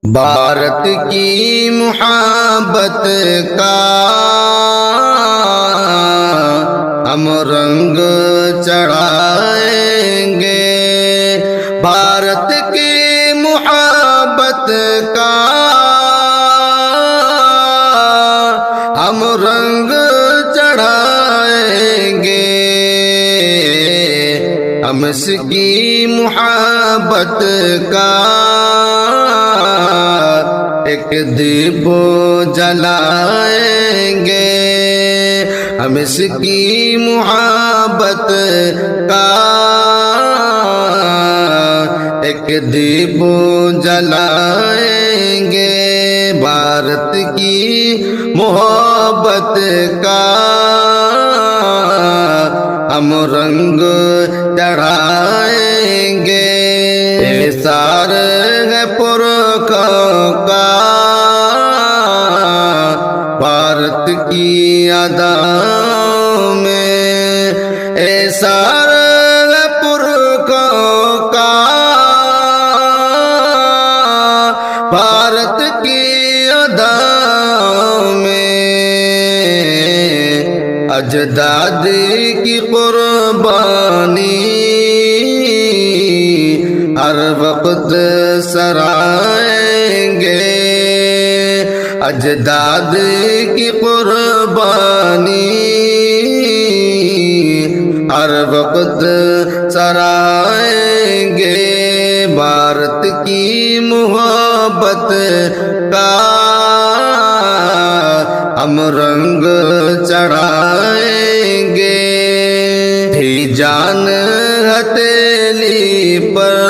بھارت کی محبت کا ہم رنگ چڑھائیں گے، بھارت کی محبت کا ہم رنگ چڑھائیں گے، ہم اس کی محبت کا ایک دیپ جلائیں گے، ہم اس کی محبت کا ایک دیپ جلائیں گے، بھارت کی محبت کا ہم رنگ چڑھائیں گے، ایثار ہے پرکھوں کا بھارت کی اداؤں میں، ایثار ہے پرکھوں کا بھارت کی اداؤں میں، اجداد کی قربانی ہر وقت سرائیں گے، اجداد کی قربانی ہر وقت سرائیں گے، بھارت کی محبت کا ہم رنگ چڑھائیں گے، تھی جان ہتھیلی پر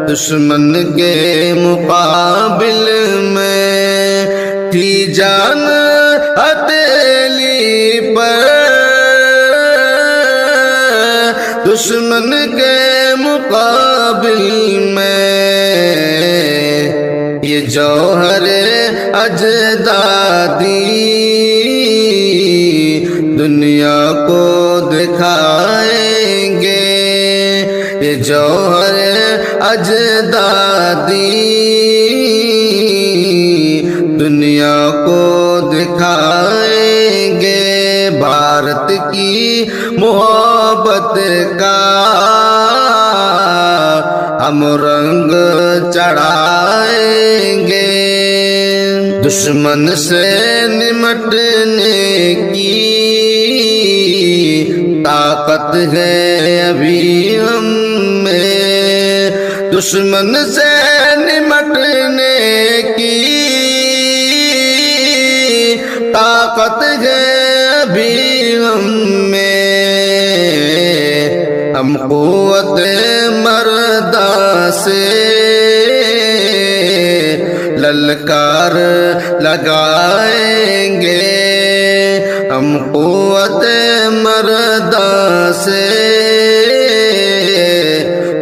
دشمن کے مقابل میں، تھی جان ہتھیلی پر دشمن کے مقابل میں، یہ جوہر اجدادی دنیا کو دکھائیں گے، یہ جوہر اجدادی دنیا کو دکھائیں گے، بھارت کی محبت کا ہم رنگ چڑھائیں گے، دشمن سے نمٹنے کی طاقت ہے ابھی ہم میں، دشمن سے نمٹنے کی طاقت ہے ابھی ہم میں، ہم قوت مردہ سے للکار لگائیں گے، ہم قوت مردہ سے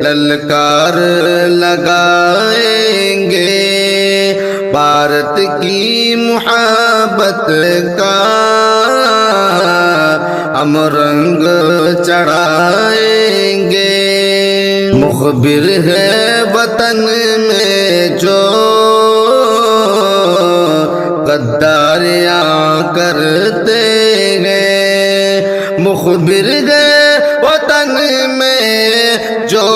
للکار لگائیں گے، بھارت کی محبت کا ہم رنگ چڑھائیں گے، مخبر ہے وطن میں جو غداریاں کرتے ہیں، مخبر ہے وطن میں جو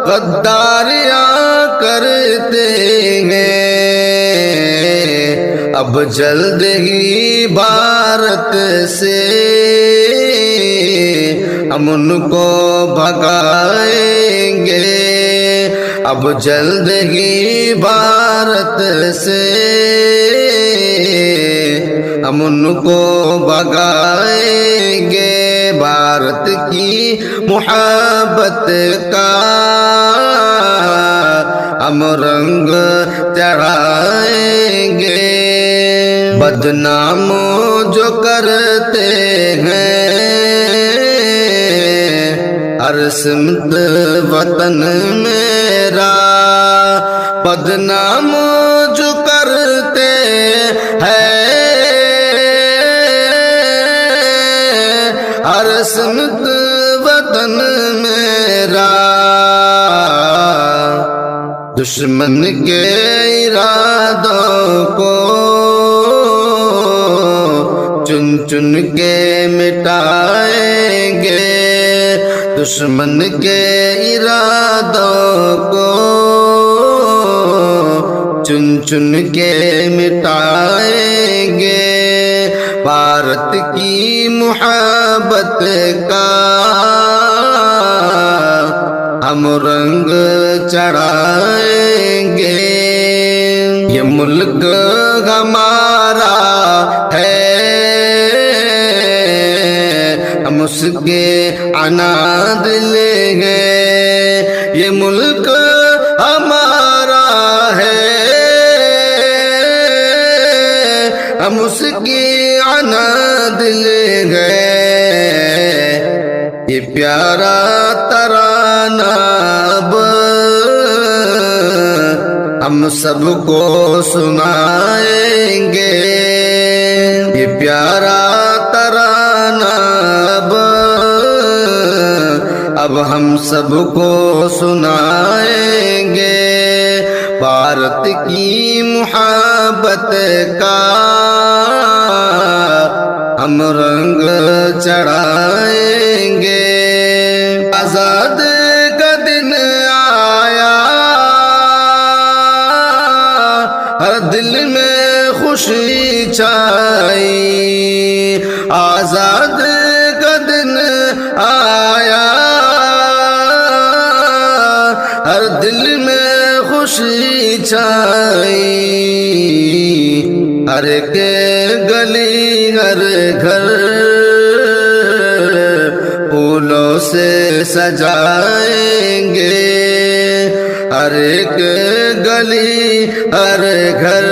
غداریاں کرتے ہیں، اب جلد ہی بھارت سے ہم ان کو بھگائیں گے، اب جلد ہی بھارت سے ہم ان کو بھگائیں گے، بھارت کی محبت کا ہم رنگ چڑھائیں گے، بدنام جو کرتے ہیں ہر سمت وطن میرا، بدنام جو کرتے ہیں ہر سمت وطن میرا، دشمن کے ارادوں کو چن چن کے مٹائیں گے، دشمن کے ارادوں کو چن چن کے مٹائیں گے، بھارت کی محبت کا ہم رنگ چڑھائیں گے، یہ ملک ہمارا ہے، ہم اس کے عناد لیں گے، یہ ملک ہمارا ہے، ہم اس کی عناد لیں گے، یہ پیارا ترانہ اب ہم سب کو سنائیں گے، یہ پیارا ترانہ اب ہم سب کو سنائیں گے، بھارت کی محبت کا ہم رنگ چڑھائیں گے، آزاد کا دن آیا، ہر دل میں خوشی چھائی، آزاد کا دن آیا، ہر دل میں خوشی چھائی، ہر ایک گلی ہر گھر پھولوں سے سجائیں گے، ہر ایک گلی ہر گھر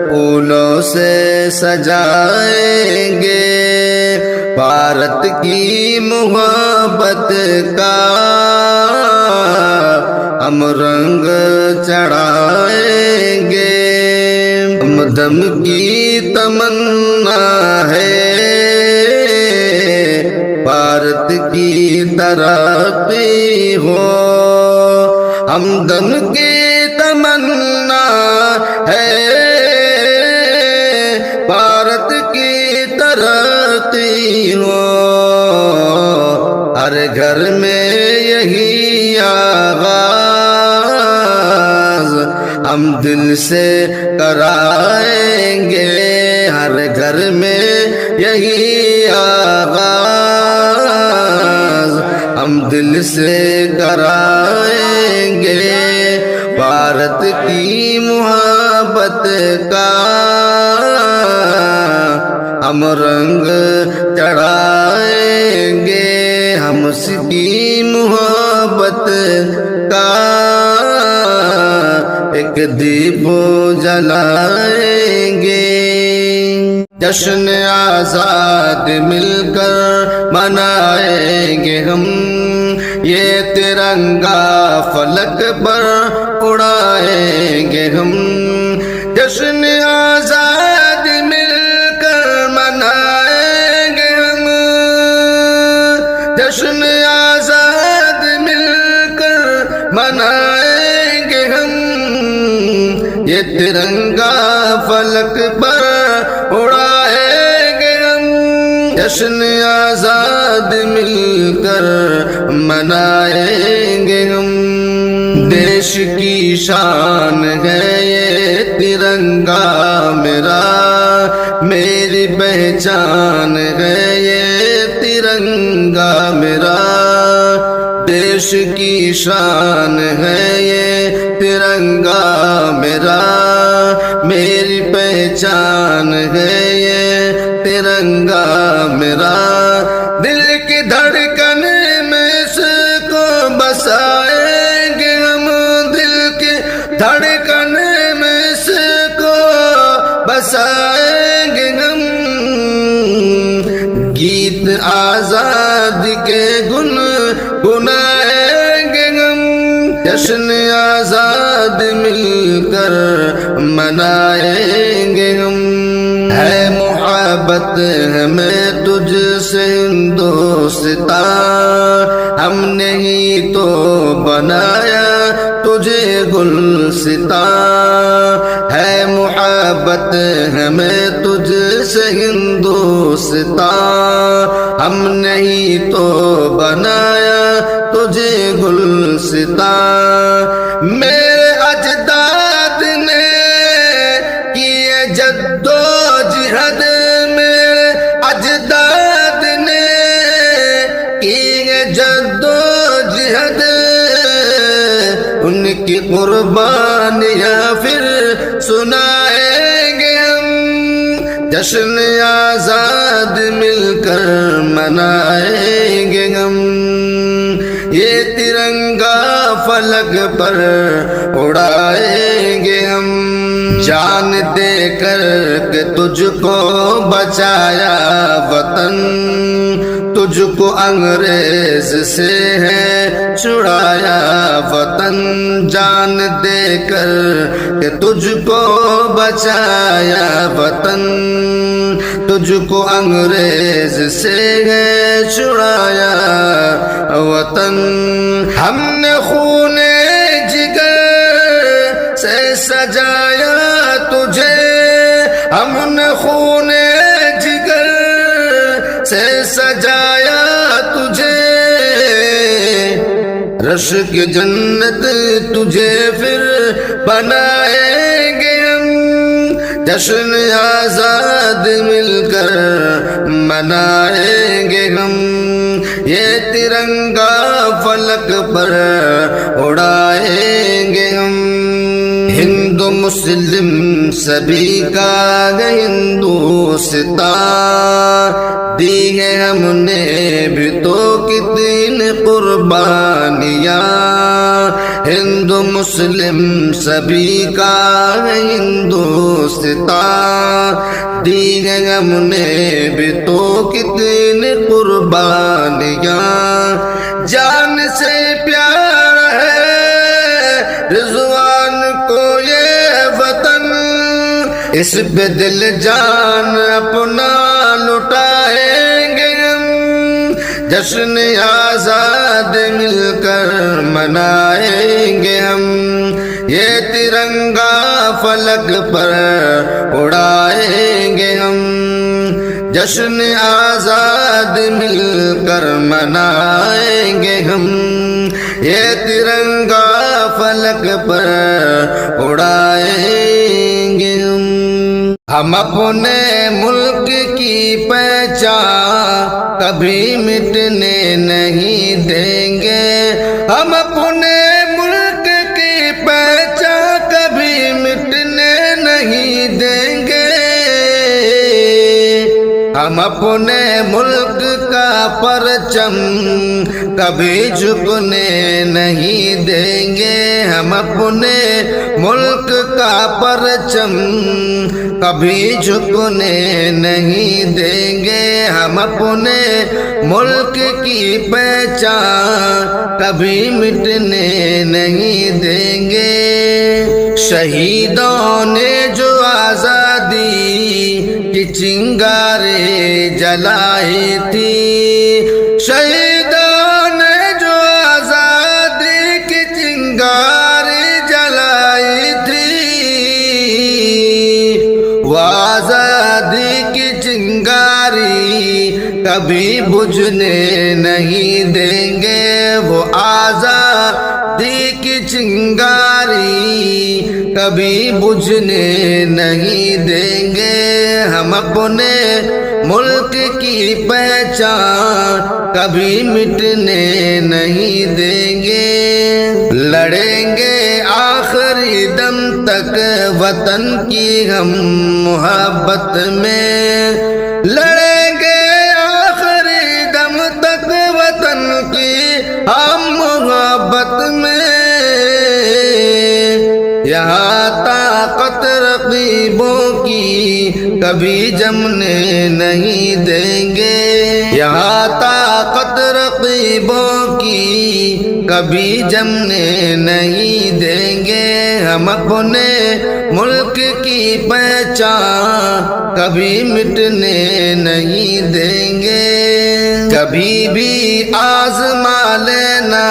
پھولوں سے سجائیں گے، بھارت کی محبت کا ہم رنگ چڑھائیں گے، ہم دم کی تمنا ہے، بھارت کی ترقی ہو، ہم دم کی تمنا ہے، بھارت کی ترقی ہو، ہر گھر میں یہی آغاز ہم دل سے کرائیں گے، ہر گھر میں یہی آغاز ہم دل سے کرائیں گے، بھارت کی محبت کا ہم رنگ چڑھائیں گے، ہم اس کی محبت کا ایک دیپ جلائیں گے، جشن آزاد مل کر منائیں گے ہم، یہ ترنگا فلک پر اڑائیں گے ہم، جشن آزاد مل کر منائیں گے ہم، جشن آزاد مل کر منائیں گے ہم، یہ ترنگا فلک پر اڑائیں گے ہم، جشن آزاد مل کر منائیں گے ہم، دیش کی شان ہے یہ ترنگا میرا، میری پہچان ہے یہ ترنگا میرا، دیش کی شان ہے یہ ترنگا میرا، میری پہچان ہے یہ ترنگا میرا، دل کی دھڑکن میں اس کو بسائیں گے ہم، دل کی دھڑکن میں اس کو بسائیں گے ہم، گیت آزاد کے گنگنائیں گے ہم، جشن آزاد مل کر منائیں گے ہم، ہے محبت محبت ہمیں تجھ سے ہندوستان، ہم نے ہی تو بنایا تجھے گلستان، ہے محبت ہمیں تجھ سے ہندوستان، ہم نے ہی تو بنایا تجھے گلستان۔ میرے اجداد نے کیے جد و جہد، میرے اجداد نے کیے جد و جہد، ان کی قربانیاں پھر سنائیں گے ہم، جشن آزاد مل کر منائیں گے ہم، یہ ترنگا فلک پر اڑائیں گے ہم، جان دے کر کہ تجھ کو بچایا وطن، تجھ کو انگریز سے ہے چھڑایا وطن، جان دے کر کہ تجھ کو بچایا وطن، تجھ کو انگریز سے ہے چھڑایا وطن، ہم نے خون جگر سے سجایا تجھے، ہم نے خون جگر سے سجایا تجھے، رشک جنت تجھے پھر بنائیں گے ہم، جشن آزاد مل کر منائیں گے ہم، یہ ترنگا فلک پر اڑائیں گے ہم، ہندو مسلم سبھی کا ہندوستان، دی ہے ہم نے بھی تو کتنی قربانیاں، ہندو مسلم سبھی کا ہندوستان، دی ہے ہم نے بھی تو کتنی قربانیاں، جان سے پیار ہے رضوان کو یہ وطن، اس پہ دل جان اپنا لٹائیں گے ہم، جشن آزاد مل کر منائیں گے ہم، یہ ترنگا فلک پر اڑائیں گے ہم، جشن آزاد مل کر منائیں گے ہم، یہ ترنگا فلک پر اڑائیں گے ہم اپنے ملک کی پہچان کبھی مٹنے نہیں دیں گے، ہم اپنے ملک کی پہچان کبھی مٹنے نہیں دیں گے، ہم اپنے ملک کا پرچم کبھی جھکنے نہیں دیں گے، ہم اپنے ملک کا پرچم کبھی جھکنے نہیں دیں گے، ہم اپنے ملک کی پہچان کبھی مٹنے نہیں دیں گے، شہیدوں نے جو آزادی کی چنگاریں جلائی تھی، شہیدوں نے جو آزادی کی چنگاریں جلائی تھی، وہ آزادی کی چنگاری کبھی بجھنے نہیں دیں گے، وہ آزادی کی چنگاری کبھی بجھنے نہیں دیں گے، ہم اپنے ملک کی پہچان کبھی مٹنے نہیں دیں گے، لڑیں گے آخری دم تک وطن کی ہم محبت میں، لڑیں گے آخری دم تک وطن کی ہم محبت میں، یہاں طاقت رقیبوں کی کبھی جمنے نہیں دیں گے، یہاں طاقت رقیبوں کی کبھی جمنے نہیں دیں گے، ہم اپنے ملک کی پہچان کبھی مٹنے نہیں دیں گے۔ کبھی بھی آزما لینا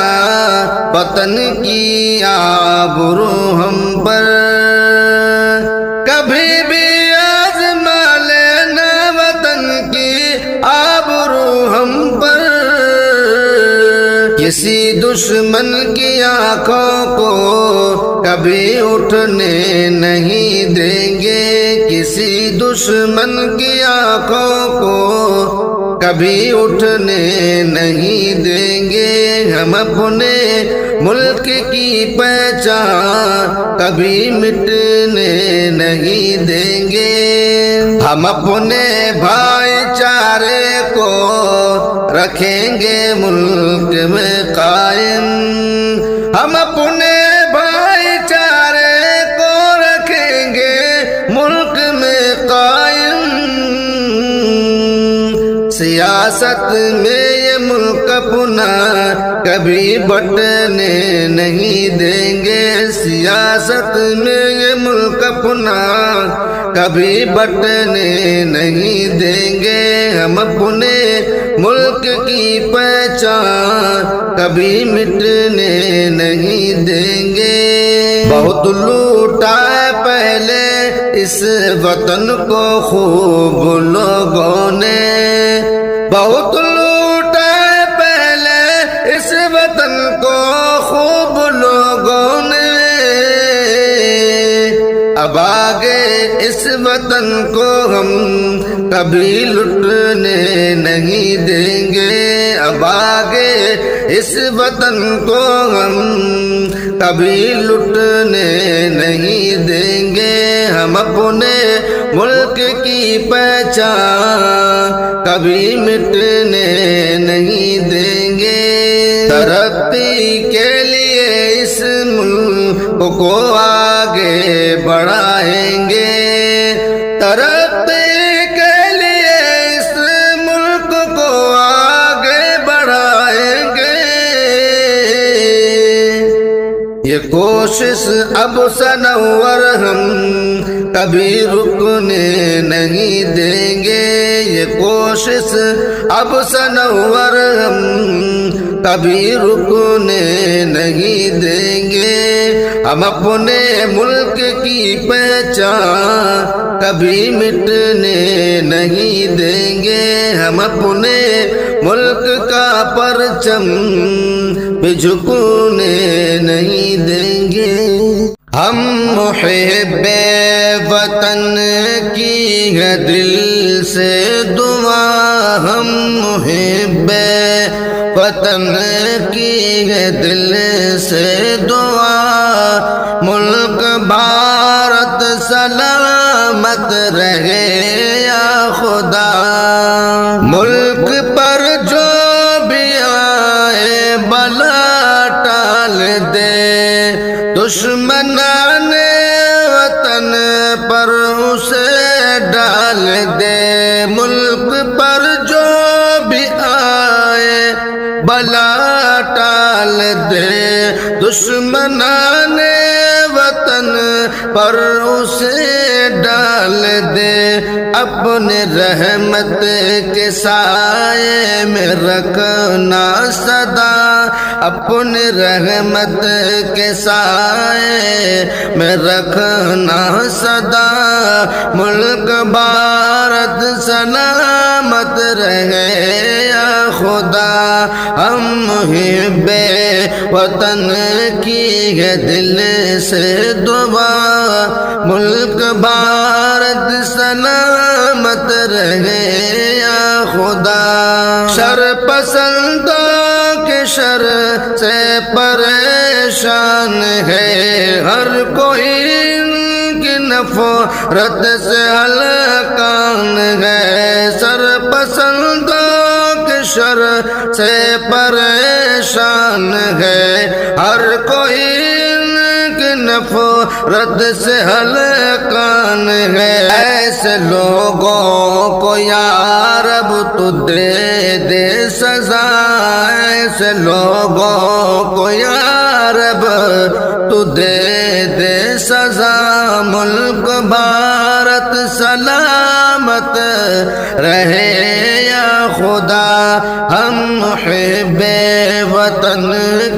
وطن کی آبرو ہم پر، کبھی بھی آزما لینا وطن کی آبرو ہم پر۔ کسی دشمن کی آنکھوں کو کبھی اٹھنے نہیں دیں گے، کسی دشمن کی آنکھوں کو کبھی اٹھنے نہیں دیں گے، ہم اپنے ملک کی پہچان کبھی مٹنے نہیں دیں گے۔ ہم اپنے بھائی چارے کو رکھیں گے ملک میں قائم، ہم اپنے بھائی چارے کو رکھیں گے ملک میں قائم۔ سیاست میں یہ ملک اپنا کبھی بٹنے نہیں دیں گے، سیاست میں یہ ملک اپنا کبھی بٹنے نہیں دیں گے، ہم اپنے ملک کی پہچان کبھی مٹنے نہیں دیں گے۔ بہت لوٹا ہے پہلے اس وطن کو خوب لوگوں نے، بہت لوٹا ہے پہلے اس وطن کو خوب لوگوں نے، اب آگے اس وطن کو ہم کبھی لٹنے نہیں دیں گے، اب آگے اس وطن کو ہم کبھی لٹنے نہیں دیں گے، ہم اپنے ملک کی پہچان کبھی مٹنے نہیں دیں گے۔ ترقی کے لیے اس ملک کو آگے بڑھائیں گے، ترقی کے لیے اس ملک کو آگے بڑھائیں گے۔ یہ کوشش اب سنور ہم کبھی رکنے نہیں دیں گے، یہ کوشش اب سنور ہم کبھی رکنے نہیں دیں گے، ہم اپنے ملک کی پہچان کبھی مٹنے نہیں دیں گے، ہم اپنے ملک کا پرچم بھی جھکنے نہیں دیں گے۔ ہم محب وطن کی ہے دل سے دعا، ہم محب وطن کی ہے دل سے دعا، ملک بھارت سلامت رہے یا خدا، ملک پر جو بھی آئے بلا ٹال دے، دشمنان وطن پر اسے ڈال دے، ملک پر جو بھی آئے بلا ٹال دے، دشمنان وطن پر اسے ڈال دے، اپنے رحمت کے سائے میں رکھنا سدا، اپنے رحمت کے سائے میں رکھنا سدا، ملک بھارت سلامت رہے یا خدا، ہم محب وطن کی ہے دل سے دعا، ملک بھارت سلامت رہے یا خدا، شر پسندوں کے شر سے پریشان ہے ہر کوئی، ان کی نفرت سے ہلکان ہے، سر پسندوں کے شر سے پریشان ہے ہر کوئی، ان کی نفرت سے ہلکان ہے، ایسے لوگوں کو یا رب تو دے دے سزا، ایسے ایسے لوگوں کو یا رب تو دے دے سزا، ملک بھارت سلامت رہے یا خدا، ہم محب وطن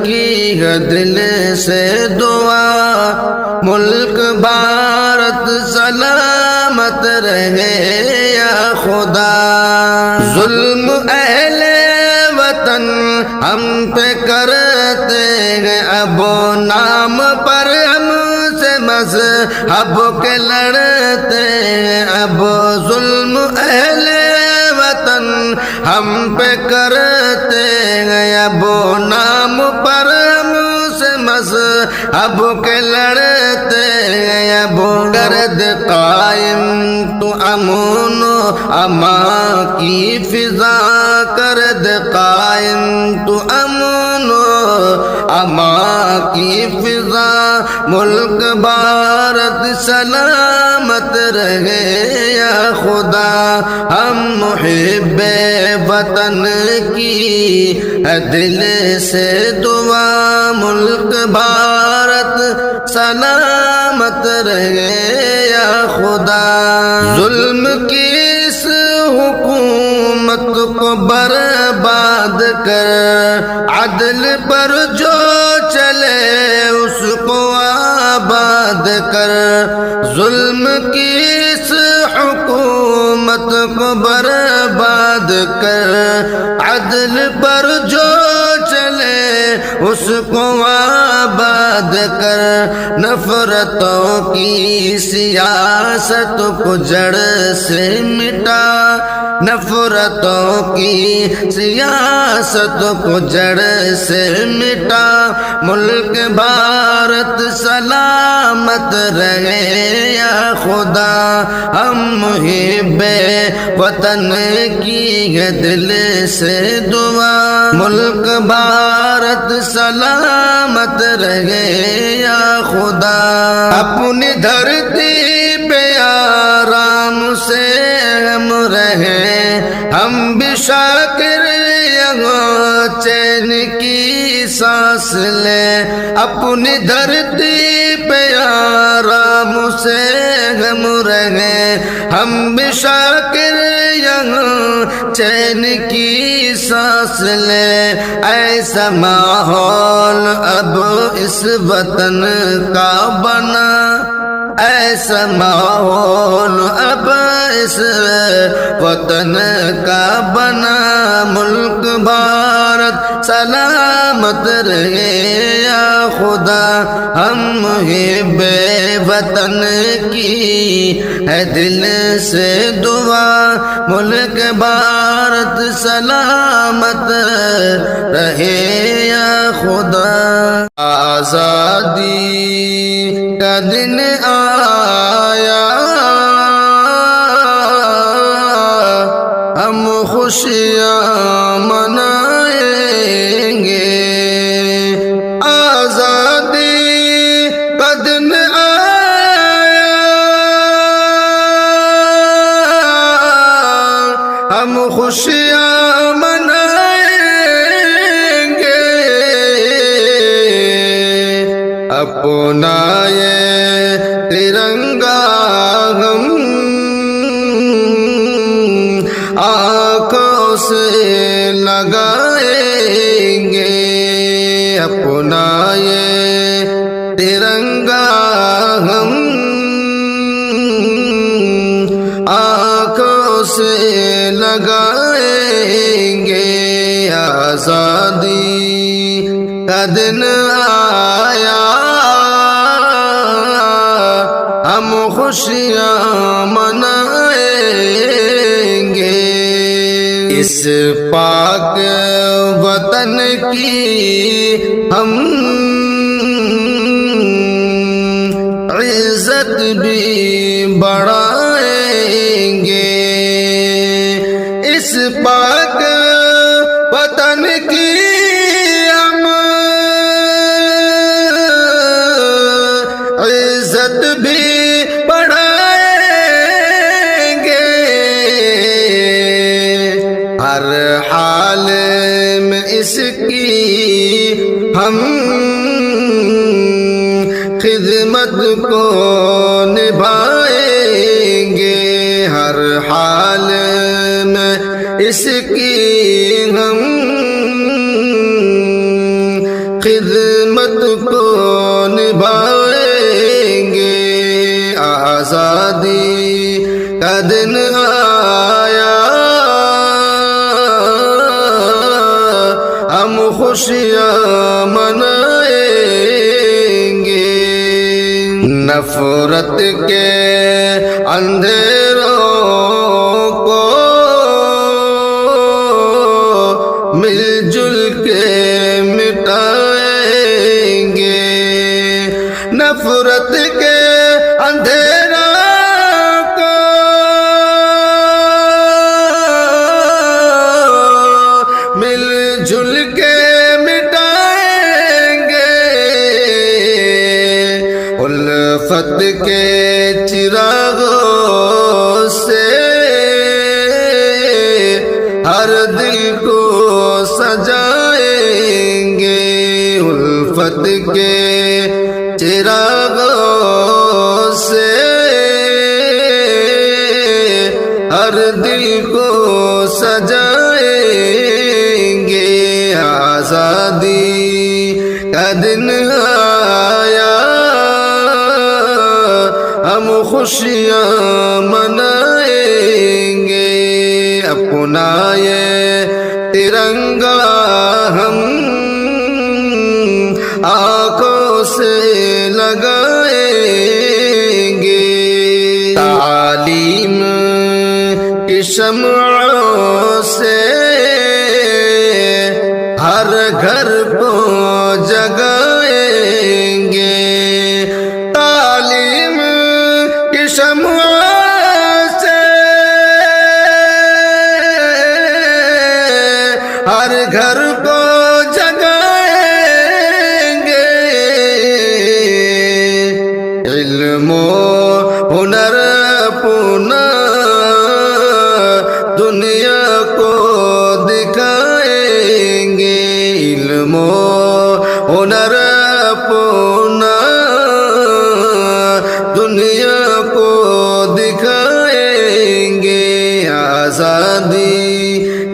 کی ہے دل سے دعا، ملک بھارت سلامت رہے یا خدا۔ ظلم اہل وطن ہم پہ کرتے ہیں، اب نام پر ہم سے مذہب کے لڑتے ہیں، اب ظلم اہل وطن ہم پہ کرتے ہیں، اب نام پر ہم سے مذہب کے لڑتے ہیں، اب گرد قائم تو امن و امان کی فضا، کرد قائم تو امن و امان کی فضا، ملک بھارت سلامت رہے یا خدا، ہم محب وطن کی ہے دل سے دعا، ملک بھارت سلامت رہے یا خدا۔ ظلم کی اس حکومت کو برباد کر، عدل پر جو چلے اس کو آباد کر، ظلم کی اس حکومت کو برباد کر، عدل پر جو چلے اس کو آباد کر، نفرتوں کی سیاست کو جڑ سے مٹا، نفرتوں کی سیاست کو جڑ سے مٹا، ملک بھارت سلامت رہے یا خدا، ہم محب وطن کی ہے دل سے دعا، ملک بھارت سلامت رہے یا خدا۔ اپنی دھرتی پہ آرام سے ہم رہیں، ہم بھی شاکر یہاں چین کی سانس لیں، اپنی دھرتی پہ آرام سے ہم رہیں، ہم بھی شاکر یہاں چین کی سانس لیں، ایسا ماحول اب اس وطن کا بنا، ایسا ماحول اب اس وطن کا بنا، ملک بھارت سلامت رہے یا خدا، ہم محب وطن کی ہے دل سے دعا، ملک بھارت سلامت رہے یا خدا۔ آزادی کا دن آیا، ہم خوشیاں منائیں گے، آزادی کا دن آیا، ہم خوشیاں منائیں گے، اپنا یہ ترنگا ہم آنکھوں سے لگائیں گے، اپنا یہ ترنگا ہم آنکھوں سے لگائیں گے، آزادی کا دن آیا، ہم خوشیاں منائیں گے، اس پاک وطن کی ہم عزت بھی بڑھائیں گے، اس پاک وطن کی ہم عزت بھی بڑھائیں گے، ہر حال میں اس کی ہم خدمت کو نبھائیں گے، ہر حال میں اس کی ہم خدمت کو نبھائیں گے۔ آزادی کا دن آیا، ہم خوشیاں منائیں گے، نفرت کے اندھیروں کو مل جل کے مٹائیں گے، نفرت کے اندھیروں کو مل جل کے مٹائیں گے، الفت کے چراغوں سے ہر دل کو سجائیں گے، الفت کے چراغوں سے ہر دل کو سجائیں گے۔ آزادی کا دن آیا، ہم خوشیاں منائیں گے، اپنا یہ ترنگا ہم آنکھوں سے لگائیں گے، تعلیم کی شمعوں سے ہر گھر کو جگائیں گے، تعلیم کی شمعوں سے ہر گھر کو جگائیں گے، علم و ہنر اپنا دنیا کو دکھائیں گے، علم و ہنر اپنا دنیا کو دکھائیں گے۔ آزادی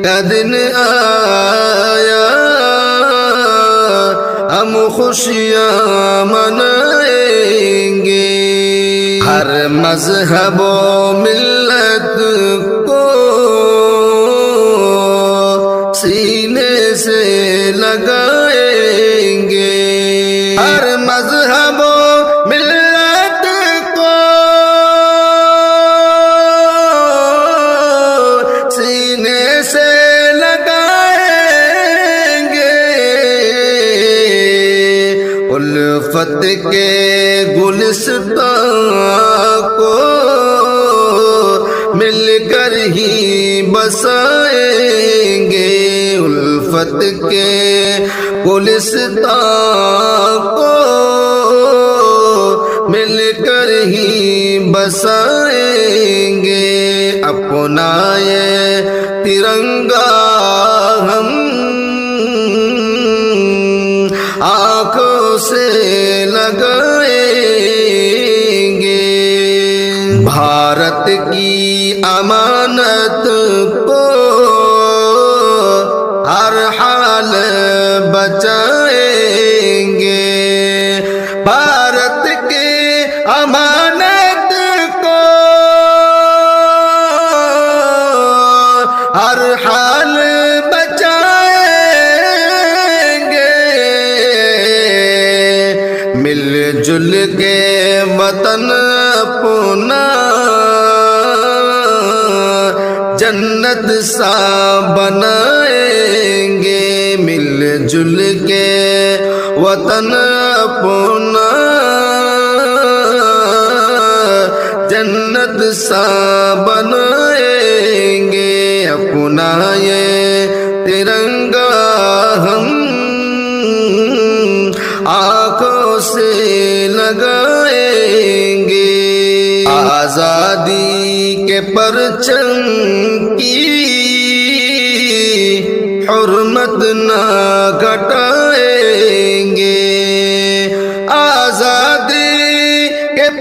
کا دن آیا، ہم خوشیاں منائیں گے، ہر مذہب و ملت کو سینے سے لگائیں گے، ہر مذہب و ملت کو سینے سے لگائیں گے، الفت کے گلستان کو مل کر ہی بسائیں گے، الفت کے گلستان کو مل کر ہی بسائیں گے، اپنا یہ ترنگا ہم آنکھوں سے لگائیں گے، بھارت کی امانت کو ہر حال بچائیں گے، بھارت کی امانت کو ہر حال بچائیں گے، مل جل کے وطن اپنا جنت سا بنائیں گے، مل جل کے وطن اپنا جنت سا بنائیں گے، اپنا یہ ترنگا ہم آنکھوں سے لگائیں گے، آزادی کے پرچم کی حرمت نہ گھٹائیں